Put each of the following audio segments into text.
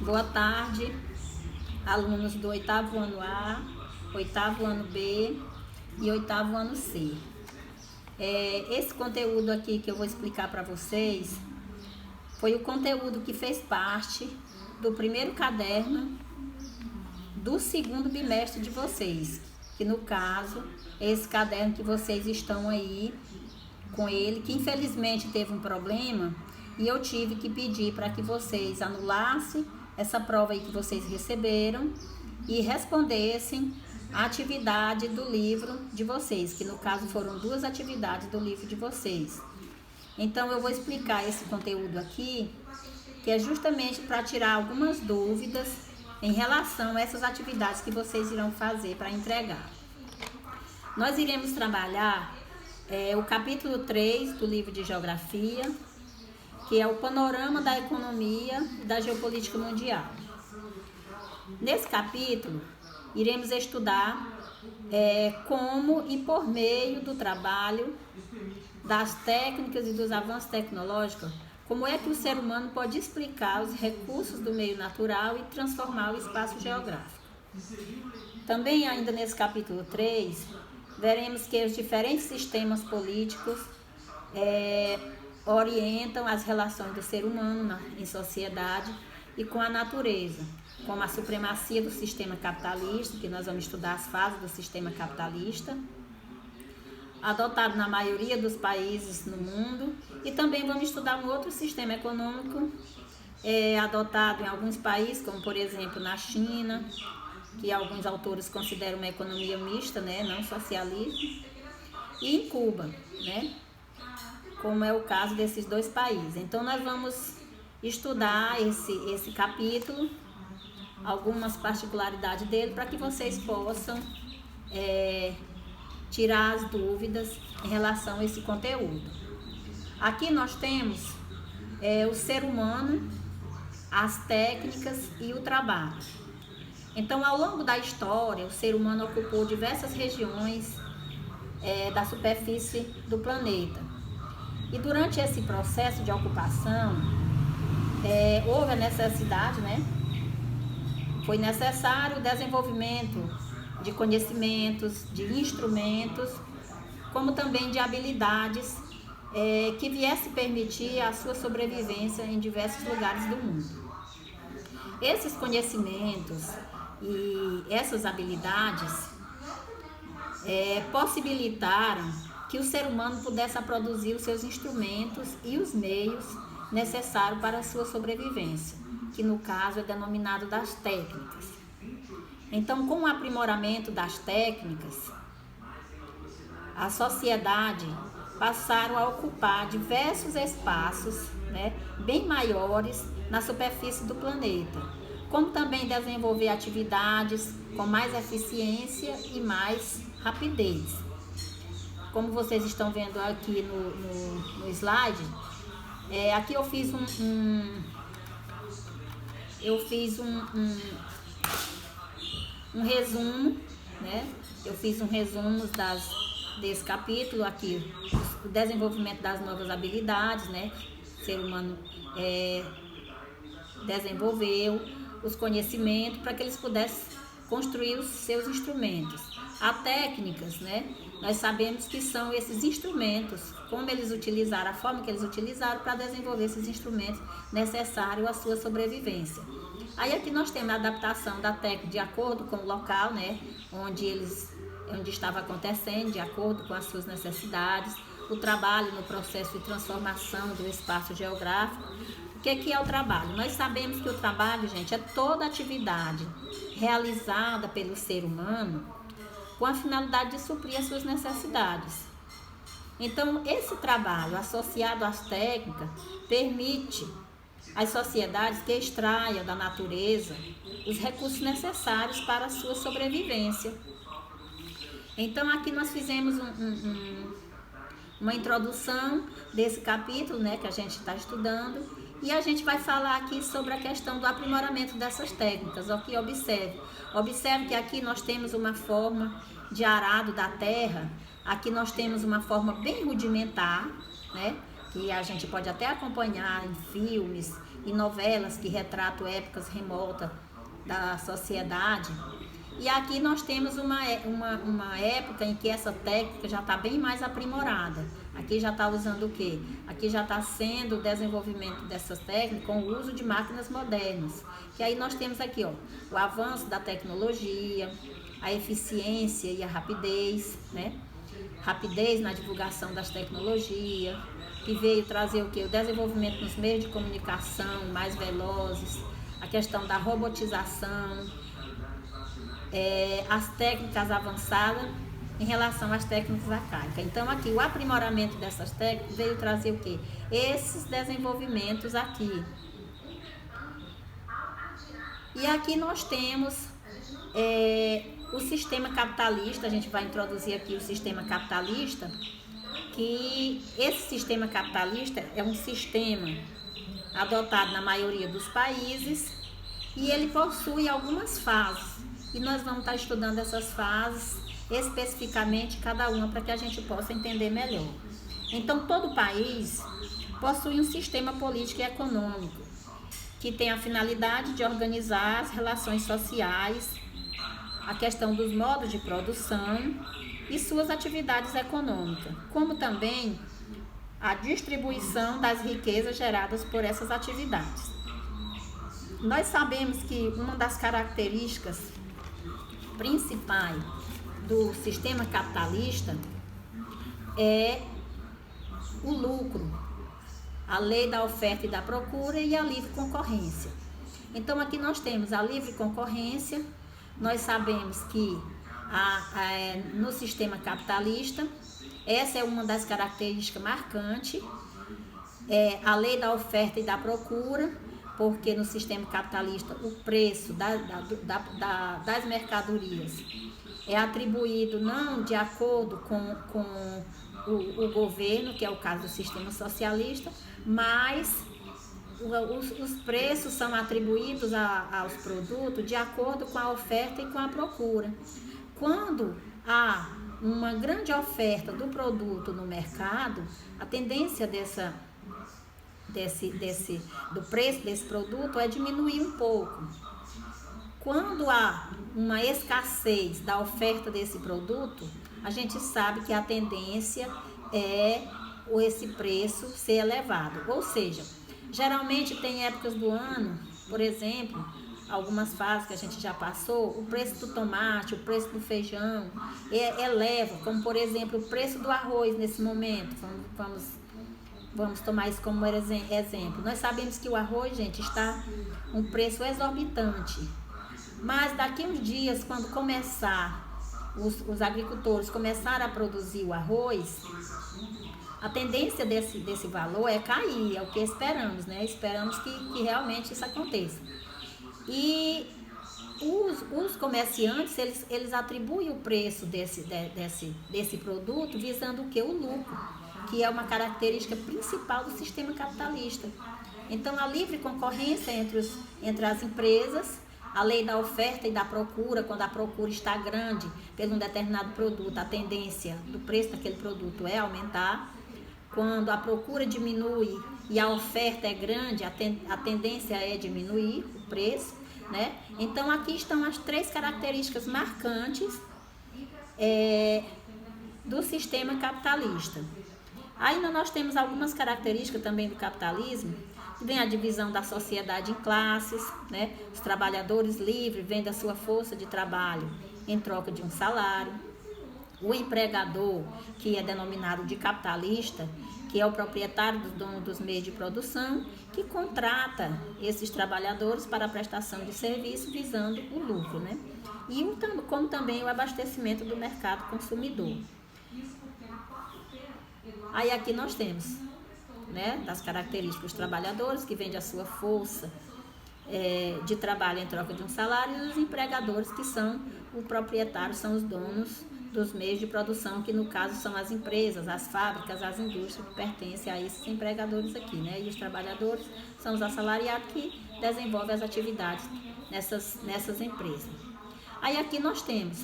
Boa tarde, alunos do 8º ano A, 8º ano B e 8º ano C. Esse conteúdo aqui que eu vou explicar para vocês foi o conteúdo que fez parte do primeiro caderno do segundo bimestre de vocês, que no caso é esse caderno que vocês estão aí com ele, que infelizmente teve um problema e eu tive que pedir para que vocês anulassem essa prova aí que vocês receberam e respondessem a atividade do livro de vocês, que no caso foram 2 atividades do livro de vocês. Então eu vou explicar esse conteúdo aqui, que é justamente para tirar algumas dúvidas em relação a essas atividades que vocês irão fazer para entregar. Nós iremos trabalhar o capítulo 3 do livro de Geografia, que é o panorama da economia e da geopolítica mundial. Nesse capítulo, iremos estudar como e por meio do trabalho, das técnicas e dos avanços tecnológicos, como é que o ser humano pode explicar os recursos do meio natural e transformar o espaço geográfico. Também, ainda nesse capítulo 3, veremos que os diferentes sistemas políticos orientam as relações do ser humano em sociedade e com a natureza, como a supremacia do sistema capitalista, que nós vamos estudar as fases do sistema capitalista, adotado na maioria dos países no mundo, e também vamos estudar um outro sistema econômico adotado em alguns países, como por exemplo na China, que alguns autores consideram uma economia mista, né, não socialista, e em Cuba, né, como é o caso desses 2 países. Então nós vamos estudar esse capítulo, algumas particularidades dele, para que vocês possam tirar as dúvidas em relação a esse conteúdo. Aqui nós temos o ser humano, as técnicas e o trabalho. Então, ao longo da história, o ser humano ocupou diversas regiões da superfície do planeta. E durante esse processo de ocupação, houve a necessidade, né? Foi necessário o desenvolvimento de conhecimentos, de instrumentos, como também de habilidades que viesse permitir a sua sobrevivência em diversos lugares do mundo. Esses conhecimentos e essas habilidades possibilitaram que o ser humano pudesse produzir os seus instrumentos e os meios necessários para a sua sobrevivência, que no caso é denominado das técnicas. Então, com o aprimoramento das técnicas, a sociedade passaram a ocupar diversos espaços, né, bem maiores na superfície do planeta, como também desenvolver atividades com mais eficiência e mais rapidez. Como vocês estão vendo aqui no slide, aqui eu fiz um resumo, né? Eu fiz um resumo desse capítulo aqui, o desenvolvimento das novas habilidades, né? O ser humano desenvolveu os conhecimentos para que eles pudessem construir os seus instrumentos. As técnicas, né? Nós sabemos que são esses instrumentos, como eles utilizaram, a forma que eles utilizaram para desenvolver esses instrumentos necessários à sua sobrevivência. Aí aqui nós temos a adaptação da técnica de acordo com o local, né, onde estava acontecendo, de acordo com as suas necessidades, o trabalho no processo de transformação do espaço geográfico. O que é o trabalho? Nós sabemos que o trabalho, gente, é toda atividade realizada pelo ser humano com a finalidade de suprir as suas necessidades. Então, esse trabalho associado às técnicas permite às sociedades que extraiam da natureza os recursos necessários para a sua sobrevivência. Então, aqui nós fizemos uma introdução desse capítulo, né, que a gente está estudando, e a gente vai falar aqui sobre a questão do aprimoramento dessas técnicas. Aqui observe que aqui nós temos uma forma de arado da terra, aqui nós temos uma forma bem rudimentar, né? que a gente pode até acompanhar em filmes e novelas que retratam épocas remotas da sociedade. E aqui nós temos uma época em que essa técnica já está bem mais aprimorada. Aqui já está usando o quê? Aqui já está sendo o desenvolvimento dessas técnicas com o uso de máquinas modernas. Que aí nós temos aqui, ó, o avanço da tecnologia, a eficiência e a rapidez, né? Rapidez na divulgação das tecnologias, que veio trazer o quê? O desenvolvimento nos meios de comunicação mais velozes, a questão da robotização, as técnicas avançadas em relação às técnicas arcaicas. Então aqui o aprimoramento dessas técnicas veio trazer o quê? Esses desenvolvimentos aqui. E aqui nós temos o sistema capitalista. A gente vai introduzir aqui o sistema capitalista, que esse sistema capitalista é um sistema adotado na maioria dos países e ele possui algumas fases. E nós vamos estar estudando essas fases especificamente, cada uma, para que a gente possa entender melhor. Então, todo país possui um sistema político e econômico que tem a finalidade de organizar as relações sociais, a questão dos modos de produção e suas atividades econômicas, como também a distribuição das riquezas geradas por essas atividades. Nós sabemos que uma das características principais do sistema capitalista é o lucro, a lei da oferta e da procura e a livre concorrência. Então aqui nós temos a livre concorrência. Nós sabemos que no sistema capitalista, essa é uma das características marcantes, a lei da oferta e da procura, porque no sistema capitalista o preço das mercadorias é atribuído não de acordo com o governo, que é o caso do sistema socialista, mas os preços são atribuídos aos produtos de acordo com a oferta e com a procura. Quando há uma grande oferta do produto no mercado, a tendência do preço desse produto é diminuir um pouco. Quando há uma escassez da oferta desse produto, a gente sabe que a tendência é esse preço ser elevado. Ou seja, geralmente tem épocas do ano, por exemplo, algumas fases que a gente já passou, o preço do tomate, o preço do feijão eleva, como por exemplo o preço do arroz nesse momento. Vamos tomar isso como exemplo. Nós sabemos que o arroz, gente, está um preço exorbitante. Mas daqui uns dias, quando começar, os agricultores começarem a produzir o arroz, a tendência desse valor é cair, é o que esperamos, né? Esperamos que realmente isso aconteça. E os comerciantes, eles atribuem o preço desse produto visando o quê? O lucro, que é uma característica principal do sistema capitalista. Então, a livre concorrência entre as empresas, a lei da oferta e da procura, quando a procura está grande por um determinado produto, a tendência do preço daquele produto é aumentar. Quando a procura diminui e a oferta é grande, a tendência é diminuir o preço, né? Então, aqui estão as 3 características marcantes do sistema capitalista. Ainda nós temos algumas características também do capitalismo, que vem a divisão da sociedade em classes, né? Os trabalhadores livres vendem a sua força de trabalho em troca de um salário. O empregador, que é denominado de capitalista, que é o proprietário do dono dos meios de produção, que contrata esses trabalhadores para a prestação de serviço visando o lucro, né? E como também o abastecimento do mercado consumidor. Aí aqui nós temos, né, das características, os trabalhadores que vendem a sua força de trabalho em troca de um salário, e os empregadores, que são o proprietário, são os donos dos meios de produção, que no caso são as empresas, as fábricas, as indústrias que pertencem a esses empregadores aqui, né? E os trabalhadores são os assalariados que desenvolvem as atividades nessas empresas. Aí aqui nós temos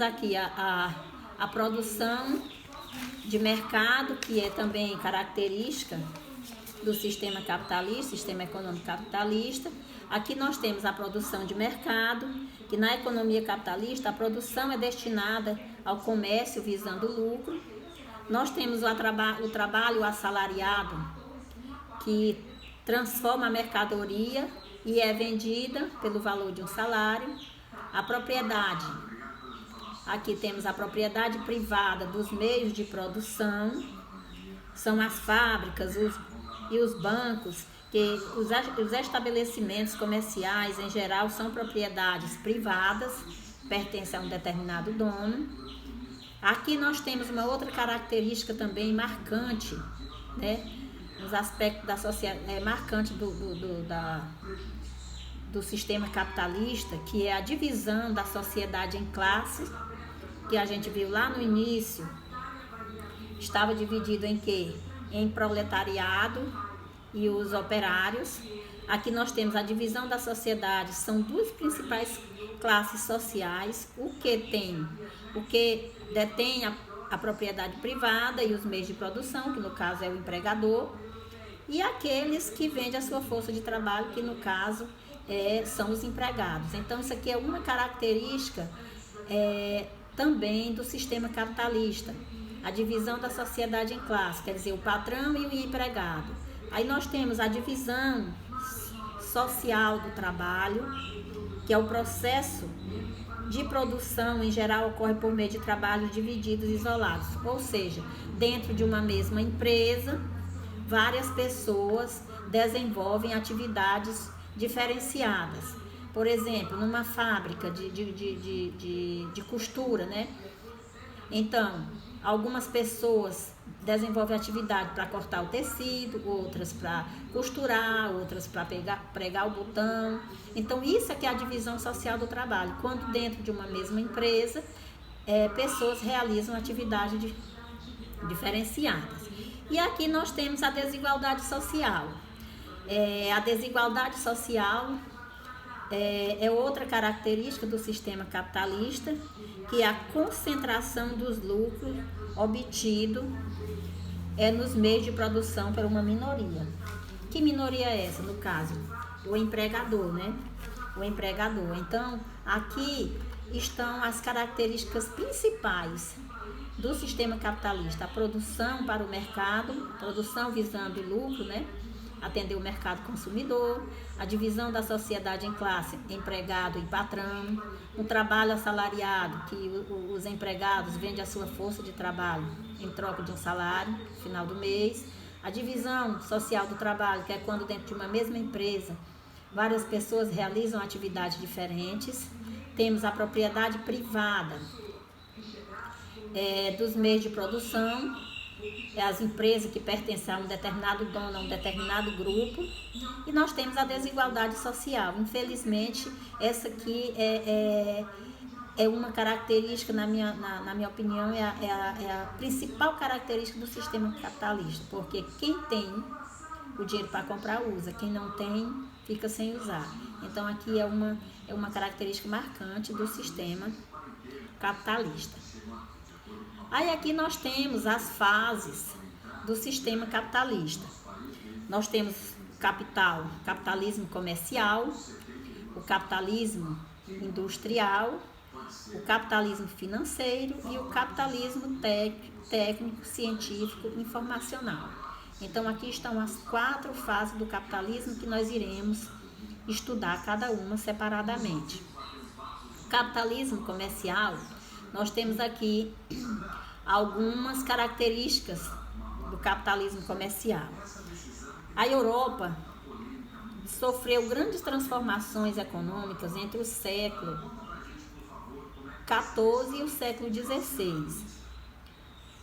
aqui a produção de mercado, que é também característica do sistema capitalista, sistema econômico capitalista. Aqui nós temos a produção de mercado, que na economia capitalista a produção é destinada ao comércio visando lucro. Nós temos o trabalho assalariado, que transforma a mercadoria e é vendida pelo valor de um salário. A propriedade, aqui temos a propriedade privada dos meios de produção, são as fábricas e os bancos, que os estabelecimentos comerciais em geral são propriedades privadas, pertencem a um determinado dono. Aqui nós temos uma outra característica também marcante, né, nos aspectos da sociedade, marcante do sistema capitalista, que é a divisão da sociedade em classes, que a gente viu lá no início, estava dividido em quê? Em proletariado e os operários. Aqui nós temos a divisão da sociedade, são duas principais classes sociais, o que detém a propriedade privada e os meios de produção, que no caso é o empregador, e aqueles que vendem a sua força de trabalho, que no caso são os empregados. Então isso aqui é uma característica também do sistema capitalista, a divisão da sociedade em classes, quer dizer, o patrão e o empregado. Aí nós temos a divisão social do trabalho, que é o processo de produção, em geral, ocorre por meio de trabalhos divididos e isolados. Ou seja, dentro de uma mesma empresa, várias pessoas desenvolvem atividades diferenciadas. Por exemplo, numa fábrica de costura, né? Então, algumas pessoas desenvolvem atividade para cortar o tecido, outras para costurar, outras para pregar o botão. Então, isso é que é a divisão social do trabalho. Quando dentro de uma mesma empresa, pessoas realizam atividades diferenciadas. E aqui nós temos a desigualdade social. A desigualdade social é outra característica do sistema capitalista, que é a concentração dos lucros obtido nos meios de produção por uma minoria. Que minoria é essa? No caso, o empregador, né? O empregador. Então, aqui estão as características principais do sistema capitalista: a produção para o mercado, produção visando lucro, né? Atender o mercado consumidor, a divisão da sociedade em classe, empregado e patrão, um trabalho assalariado, que os empregados vendem a sua força de trabalho em troca de um salário no final do mês, a divisão social do trabalho, que é quando dentro de uma mesma empresa várias pessoas realizam atividades diferentes. Temos a propriedade privada dos meios de produção, as empresas que pertencem a um determinado dono, a um determinado grupo. E nós temos a desigualdade social. Infelizmente, essa aqui é uma característica, na minha opinião, é a principal característica do sistema capitalista, porque quem tem o dinheiro para comprar usa, quem não tem fica sem usar. Então aqui é uma característica marcante do sistema capitalista. Aí aqui nós temos as fases do sistema capitalista. Nós temos capitalismo comercial, o capitalismo industrial, o capitalismo financeiro e o capitalismo técnico, científico, informacional. Então aqui estão as 4 fases do capitalismo que nós iremos estudar cada uma separadamente. O capitalismo comercial, nós temos aqui algumas características do capitalismo comercial. A Europa sofreu grandes transformações econômicas entre o século XIV e o século XVI.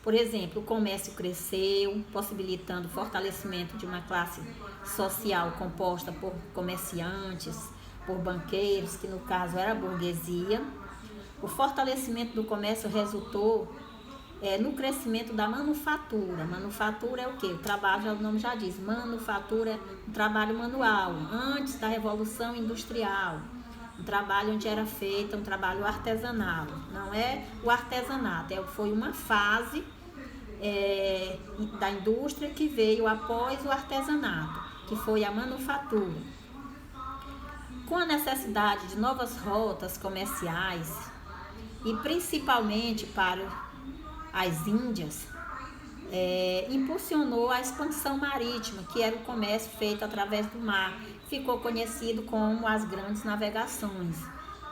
Por exemplo, o comércio cresceu, possibilitando o fortalecimento de uma classe social composta por comerciantes, por banqueiros, que no caso era a burguesia. O fortalecimento do comércio resultou no crescimento da manufatura. Manufatura é o quê? O trabalho, o nome já diz, manufatura é um trabalho manual, antes da Revolução Industrial. Um trabalho onde era feito um trabalho artesanal. Não é o artesanato, foi uma fase da indústria que veio após o artesanato, que foi a manufatura. Com a necessidade de novas rotas comerciais e principalmente para as Índias, impulsionou a expansão marítima, que era o comércio feito através do mar. Ficou conhecido como as grandes navegações,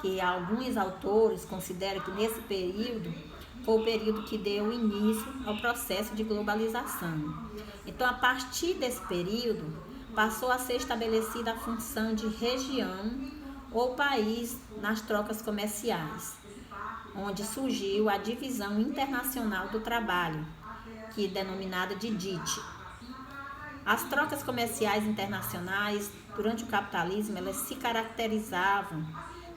que alguns autores consideram que nesse período foi o período que deu início ao processo de globalização. Então, a partir desse período, passou a ser estabelecida a função de região ou país nas trocas comerciais, onde surgiu a Divisão Internacional do Trabalho, que é denominada de DIT. As trocas comerciais internacionais, durante o capitalismo, elas se caracterizavam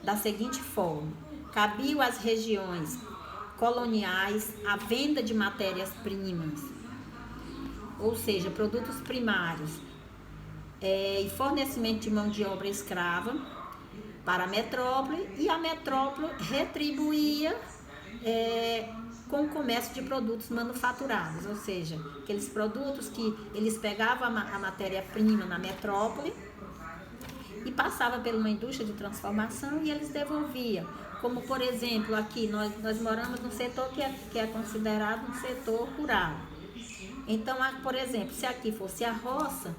da seguinte forma: cabiam às regiões coloniais a venda de matérias-primas, ou seja, produtos primários, e fornecimento de mão de obra escrava para a metrópole, e a metrópole retribuía com o comércio de produtos manufaturados, ou seja, aqueles produtos que eles pegavam a matéria-prima na metrópole e passavam por uma indústria de transformação e eles devolviam. Como, por exemplo, aqui nós moramos num setor que é considerado um setor rural. Então, por exemplo, se aqui fosse a roça,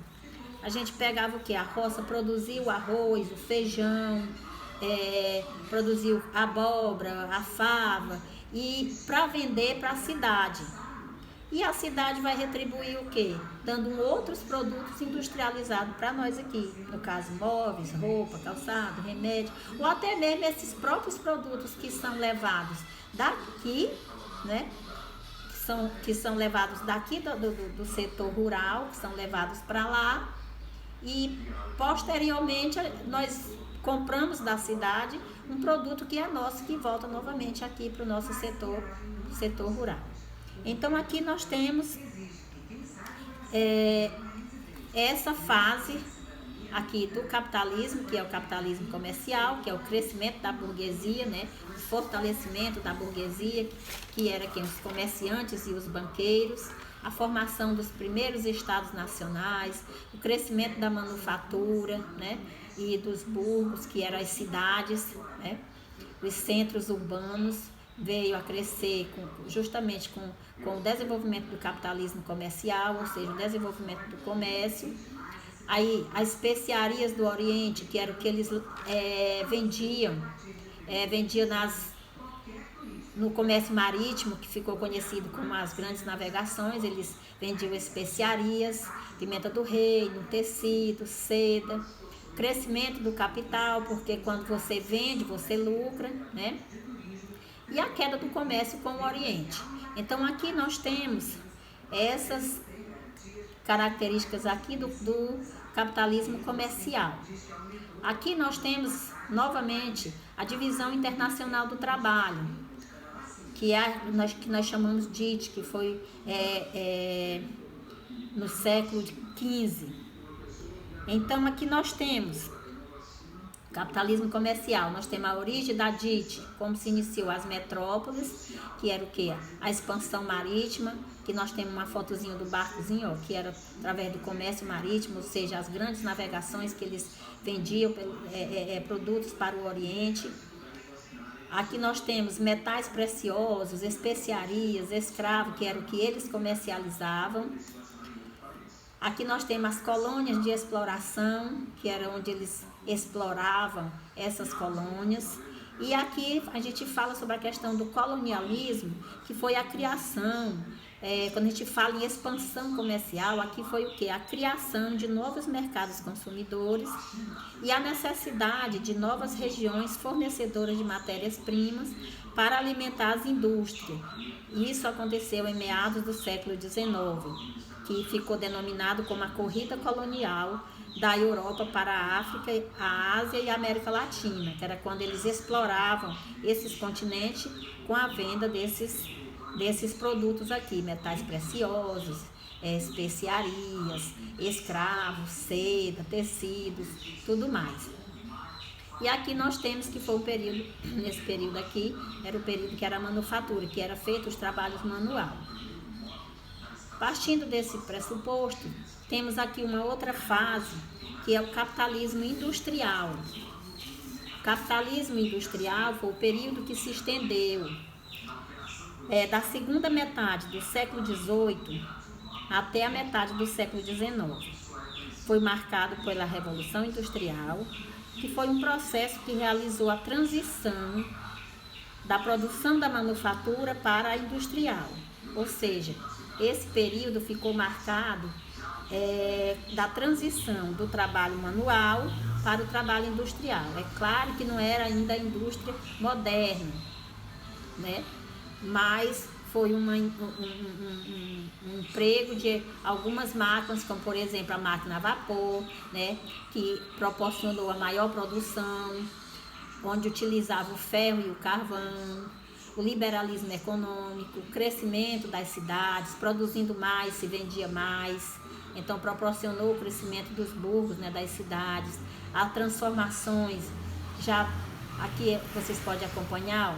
a gente pegava o que? A roça produzia o arroz, o feijão, produzia a abóbora, a fava, e para vender para a cidade. E a cidade vai retribuir o quê? Dando outros produtos industrializados para nós aqui. No caso, móveis, roupa, calçado, remédio, ou até mesmo esses próprios produtos que são levados daqui, né? Que são levados daqui do setor rural, que são levados para lá, e posteriormente nós compramos da cidade um produto que é nosso, que volta novamente aqui para o nosso setor rural. Então aqui nós temos essa fase aqui do capitalismo, que é o capitalismo comercial, que é o crescimento da burguesia, né? O fortalecimento da burguesia, que era quem? Os comerciantes e os banqueiros, a formação dos primeiros estados nacionais, o crescimento da manufatura, né? E dos burgos, que eram as cidades, né? Os centros urbanos veio a crescer justamente com o desenvolvimento do capitalismo comercial, ou seja, o desenvolvimento do comércio. Aí as especiarias do Oriente, que era o que eles vendiam no comércio marítimo, que ficou conhecido como as grandes navegações. Eles vendiam especiarias, pimenta do reino, tecido, seda. Crescimento do capital, porque quando você vende, você lucra, né? E a queda do comércio com o Oriente. Então aqui nós temos essas características aqui do capitalismo comercial. Aqui nós temos novamente a Divisão Internacional do Trabalho, que nós chamamos de DIT, que foi no século XV. Então aqui nós temos capitalismo comercial, nós temos a origem da DIT, como se iniciou as metrópoles, que era o quê? A expansão marítima, que nós temos uma fotozinha do barcozinho, ó, que era através do comércio marítimo, ou seja, as grandes navegações que eles vendiam produtos para o Oriente. Aqui nós temos metais preciosos, especiarias, escravos, que era o que eles comercializavam. Aqui nós temos as colônias de exploração, que era onde eles exploravam essas colônias. E aqui a gente fala sobre a questão do colonialismo, que foi a criação, quando a gente fala em expansão comercial, aqui foi o quê? A criação de novos mercados consumidores e a necessidade de novas regiões fornecedoras de matérias-primas para alimentar as indústrias. Isso aconteceu em meados do século XIX, que ficou denominado como a corrida colonial da Europa para a África, a Ásia e a América Latina, que era quando eles exploravam esses continentes com a venda desses produtos aqui, metais preciosos, especiarias, escravos, seda, tecidos, tudo mais. E aqui nós temos que foi o período, nesse período aqui, era o período que era a manufatura, que era feito os trabalhos manuais. Partindo desse pressuposto, temos aqui uma outra fase, que é o capitalismo industrial. O capitalismo industrial foi o período que se estendeu da segunda metade do século XVIII até a metade do século XIX. Foi marcado pela Revolução Industrial, que foi um processo que realizou a transição da produção da manufatura para a industrial. Ou seja, esse período ficou marcado da transição do trabalho manual para o trabalho industrial. É claro que não era ainda a indústria moderna, né? Mas foi um emprego de algumas máquinas, como por exemplo a máquina a vapor, né? Que proporcionou a maior produção, onde utilizava o ferro e o carvão, o liberalismo econômico, o crescimento das cidades, produzindo mais, se vendia mais. Então proporcionou o crescimento dos burgos, né, das cidades, as transformações, já aqui vocês podem acompanhar,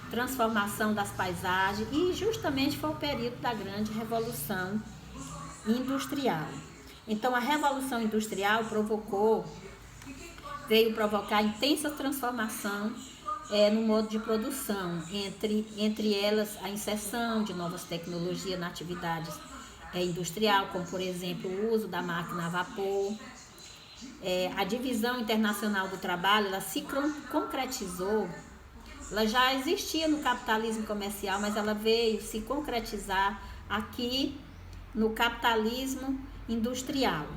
transformação das paisagens, e justamente foi o período da grande revolução industrial. Então a revolução industrial veio provocar intensa transformação no modo de produção, entre elas a inserção de novas tecnologias na atividade industrial, como por exemplo o uso da máquina a vapor. A divisão internacional do trabalho, ela se concretizou, ela já existia no capitalismo comercial, mas ela veio se concretizar aqui no capitalismo industrial.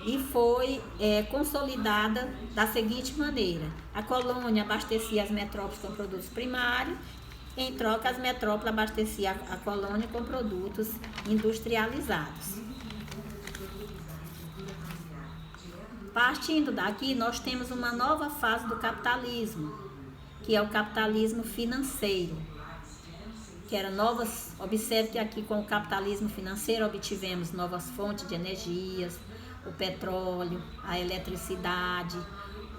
E foi consolidada da seguinte maneira: a colônia abastecia as metrópoles com produtos primários, em troca as metrópoles abasteciam a colônia com produtos industrializados. Partindo daqui, nós temos uma nova fase do capitalismo, que é o capitalismo financeiro. Observe que aqui com o capitalismo financeiro obtivemos novas fontes de energias, o petróleo, a eletricidade,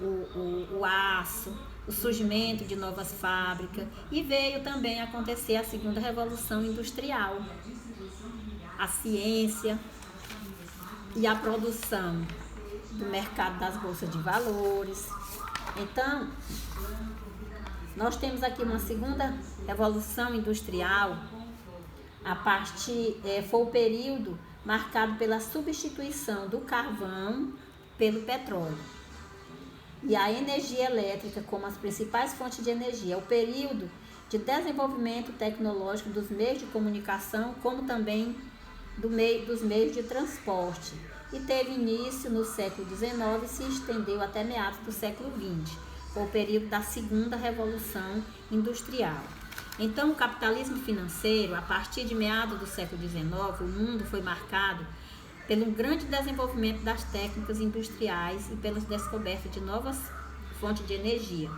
o aço, o surgimento de novas fábricas, e veio também acontecer a segunda revolução industrial, a ciência e a produção do mercado das bolsas de valores. Então, nós temos aqui uma segunda revolução industrial, foi o período marcado pela substituição do carvão pelo petróleo e a energia elétrica como as principais fontes de energia. É o período de desenvolvimento tecnológico dos meios de comunicação, como também dos meios de transporte, e teve início no século XIX e se estendeu até meados do século XX. Foi o período da segunda revolução industrial. Então, o capitalismo financeiro, a partir de meados do século XIX, o mundo foi marcado pelo grande desenvolvimento das técnicas industriais e pelas descobertas de novas fontes de energia.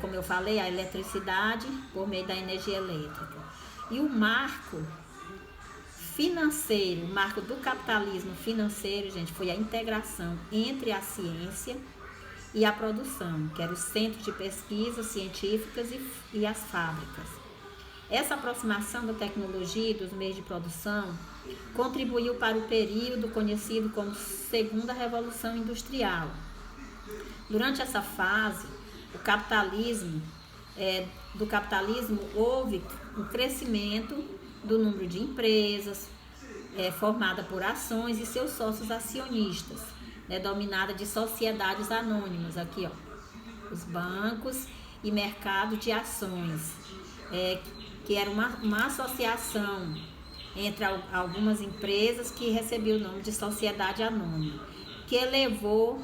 Como eu falei, a eletricidade por meio da energia elétrica. E o marco financeiro, o marco do capitalismo financeiro, gente, foi a integração entre a ciência e a produção, que eram os centros de pesquisa científicas e as fábricas. Essa aproximação da tecnologia e dos meios de produção contribuiu para o período conhecido como Segunda Revolução Industrial. Durante essa fase, do capitalismo houve um crescimento do número de empresas formada por ações e seus sócios acionistas, dominada de sociedades anônimas, aqui ó, os bancos e mercado de ações, que era uma associação entre algumas empresas que recebeu o nome de sociedade anônima, que elevou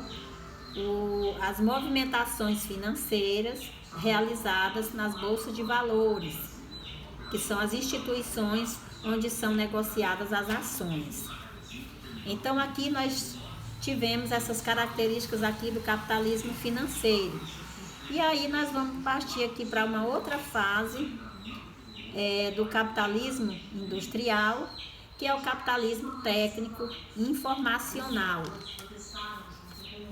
as movimentações financeiras realizadas nas bolsas de valores, que são as instituições onde são negociadas as ações. Então aqui nós tivemos essas características aqui do capitalismo financeiro. E aí nós vamos partir aqui para uma outra fase do capitalismo industrial, que é o capitalismo técnico informacional.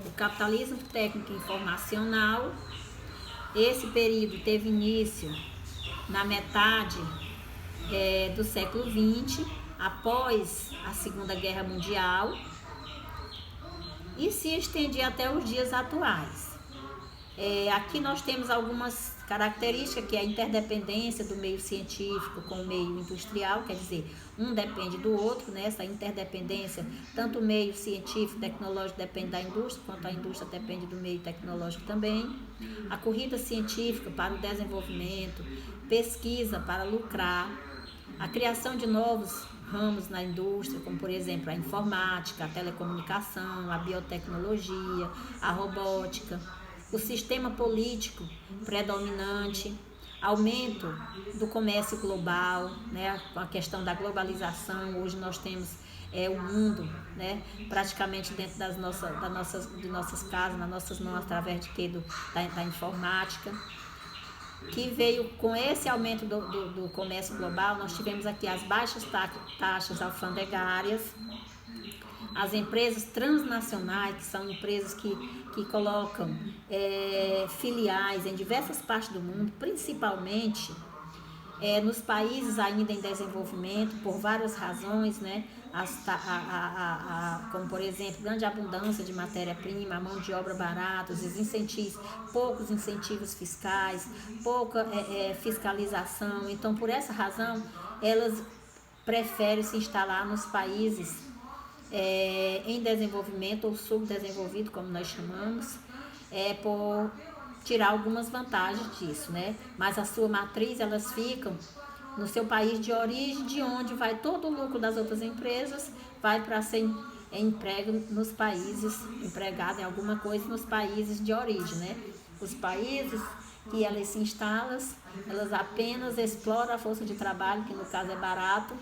O capitalismo técnico informacional, esse período teve início na metade do século XX, após a Segunda Guerra Mundial, e se estendia até os dias atuais. Aqui nós temos algumas características, que é a interdependência do meio científico com o meio industrial, quer dizer, um depende do outro, né? Essa interdependência, tanto o meio científico, tecnológico depende da indústria, quanto a indústria depende do meio tecnológico também. A corrida científica para o desenvolvimento, pesquisa para lucrar, a criação de novos ramos na indústria, como por exemplo a informática, a telecomunicação, a biotecnologia, a robótica, o sistema político predominante, aumento do comércio global, né, com a questão da globalização. Hoje nós temos o mundo, né, praticamente dentro de nossas casas, nas nossas mãos, através da informática, que veio com esse aumento do comércio global. Nós tivemos aqui as baixas taxas alfandegárias, as empresas transnacionais, que são empresas que colocam filiais em diversas partes do mundo, principalmente nos países ainda em desenvolvimento, por várias razões, né? Como por exemplo, grande abundância de matéria-prima, mão de obra barata, os incentivos, poucos incentivos fiscais, pouca fiscalização. Então, por essa razão, elas preferem se instalar nos países em desenvolvimento ou subdesenvolvido, como nós chamamos, por tirar algumas vantagens disso, né? Mas a sua matriz, elas ficam no seu país de origem, de onde vai todo o lucro das outras empresas, vai para ser emprego nos países, empregado em alguma coisa nos países de origem, né? Os países que elas se instalam, elas apenas exploram a força de trabalho, que no caso é barato,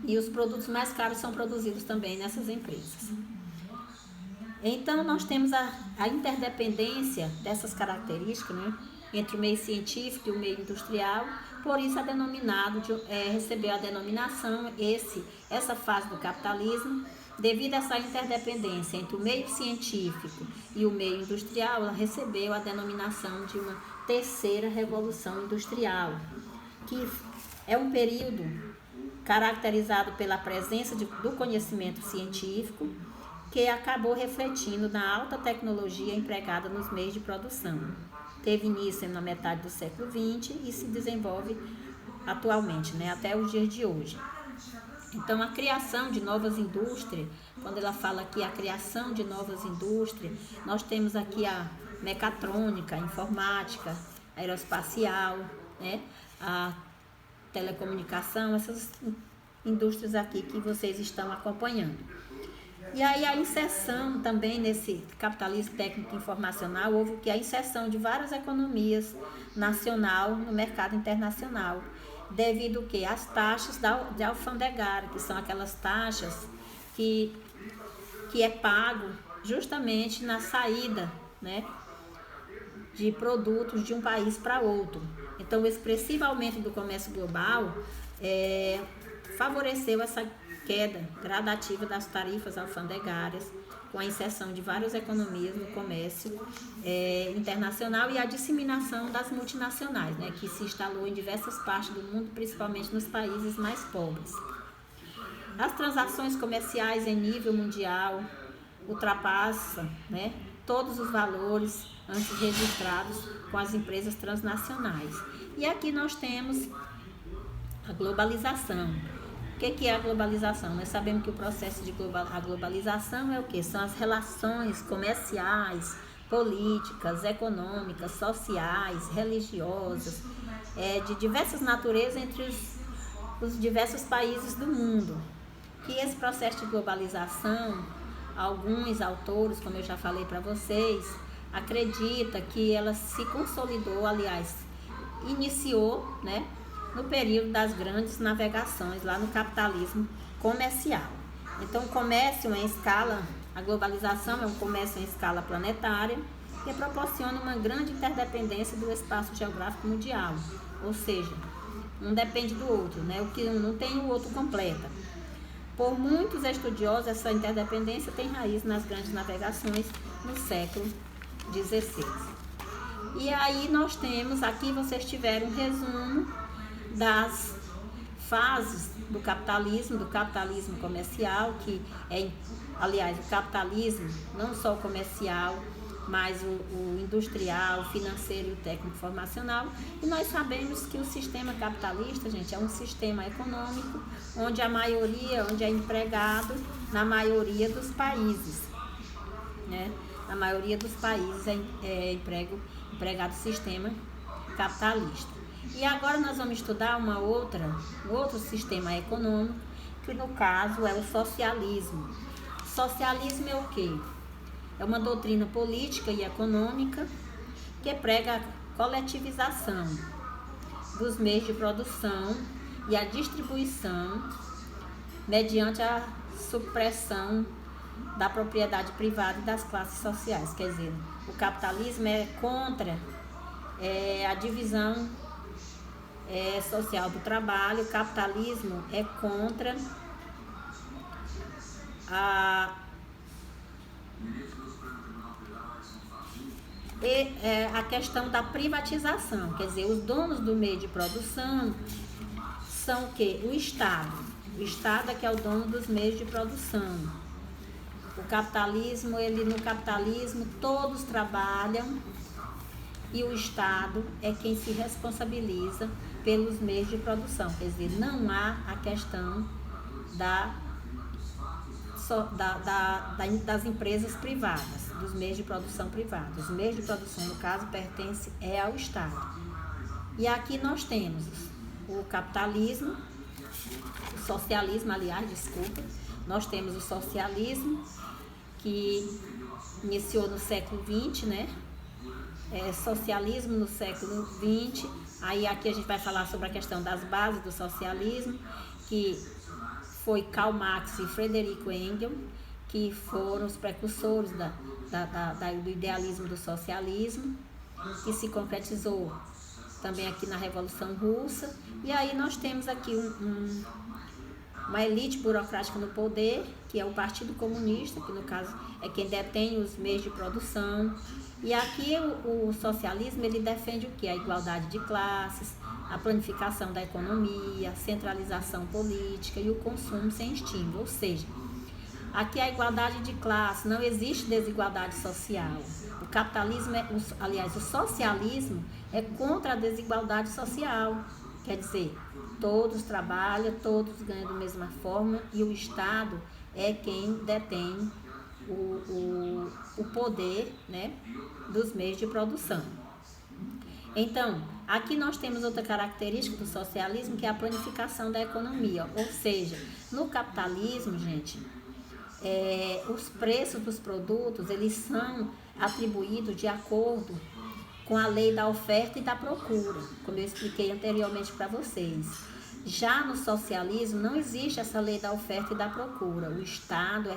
e os produtos mais caros são produzidos também nessas empresas. Então, nós temos a interdependência dessas características, né, entre o meio científico e o meio industrial. Por isso é denominado, recebeu a denominação, essa fase do capitalismo, devido a essa interdependência entre o meio científico e o meio industrial, ela recebeu a denominação de uma terceira revolução industrial, que é um período caracterizado pela presença do conhecimento científico, que acabou refletindo na alta tecnologia empregada nos meios de produção. Teve início na metade do século XX e se desenvolve atualmente, né, até os dias de hoje. Então, a criação de novas indústrias, quando ela fala aqui a criação de novas indústrias, nós temos aqui a mecatrônica, a informática, a aeroespacial, né, a telecomunicação, essas indústrias aqui que vocês estão acompanhando. E aí a inserção também nesse capitalismo técnico informacional, houve que a inserção de várias economias nacional no mercado internacional, devido que às taxas de alfandegária, que são aquelas taxas que é pago justamente na saída, né, de produtos de um país para outro. Então, o expressivo aumento do comércio global favoreceu essa queda gradativa das tarifas alfandegárias, com a inserção de várias economias no comércio internacional e a disseminação das multinacionais, né, que se instalou em diversas partes do mundo, principalmente nos países mais pobres. As transações comerciais em nível mundial ultrapassam, né, todos os valores antes registrados com as empresas transnacionais. E aqui nós temos a globalização. O que é a globalização? Nós sabemos que o processo de a globalização é o quê? São as relações comerciais, políticas, econômicas, sociais, religiosas, de diversas naturezas entre os diversos países do mundo. Que esse processo de globalização, alguns autores, como eu já falei para vocês, acredita que ela se consolidou, aliás, iniciou, né, no período das grandes navegações, lá no capitalismo comercial. Então, o comércio em escala, a globalização é um comércio em escala planetária, que proporciona uma grande interdependência do espaço geográfico mundial, ou seja, um depende do outro, né? O que não tem, o outro completa. Por muitos estudiosos, essa interdependência tem raiz nas grandes navegações no século XVI. E aí nós temos, aqui vocês tiveram um resumo das fases do capitalismo comercial, que é, aliás, o capitalismo não só o comercial, mas o industrial, o financeiro e o técnico-formacional. E nós sabemos que o sistema capitalista, gente, é um sistema econômico onde onde é empregado na maioria dos países, né? Na maioria dos países é empregado o sistema capitalista. E agora nós vamos estudar um outro sistema econômico, que no caso é o socialismo. Socialismo é o quê? É uma doutrina política e econômica que prega a coletivização dos meios de produção e a distribuição mediante a supressão da propriedade privada e das classes sociais. Quer dizer, o capitalismo é contra a divisão social do trabalho, o capitalismo é contra a questão da privatização. Quer dizer, os donos do meio de produção são o quê? O Estado. O Estado é que é o dono dos meios de produção. No capitalismo todos trabalham e o Estado é quem se responsabiliza pelos meios de produção. Quer dizer, não há a questão das empresas privadas, dos meios de produção privados. Os meios de produção, no caso, pertencem ao Estado. E aqui nós temos o capitalismo, o socialismo, aliás, desculpa. Nós temos o socialismo, que iniciou no século XX, né? Socialismo no século XX. Aí aqui a gente vai falar sobre a questão das bases do socialismo, que foi Karl Marx e Frederico Engels, que foram os precursores do idealismo do socialismo, que se concretizou também aqui na Revolução Russa. E aí nós temos aqui uma elite burocrática no poder, que é o Partido Comunista, que no caso é quem detém os meios de produção. E aqui o socialismo, ele defende o quê? A igualdade de classes, a planificação da economia, a centralização política e o consumo sem estímulo. Ou seja, aqui a igualdade de classe, não existe desigualdade social. O capitalismo, aliás, o socialismo é contra a desigualdade social. Quer dizer, todos trabalham, todos ganham da mesma forma e o Estado é quem detém o poder, né, dos meios de produção. Então, aqui nós temos outra característica do socialismo, que é a planificação da economia. Ou seja, no capitalismo, gente, os preços dos produtos, eles são atribuídos de acordo com a lei da oferta e da procura, como eu expliquei anteriormente para vocês. Já no socialismo não existe essa lei da oferta e da procura. O Estado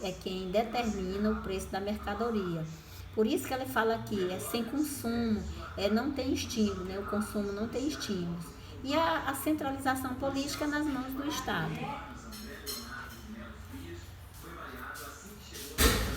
é quem determina o preço da mercadoria. Por isso que ele fala aqui, sem consumo, não tem estímulo, né? O consumo não tem estímulos. E a centralização política nas mãos do Estado.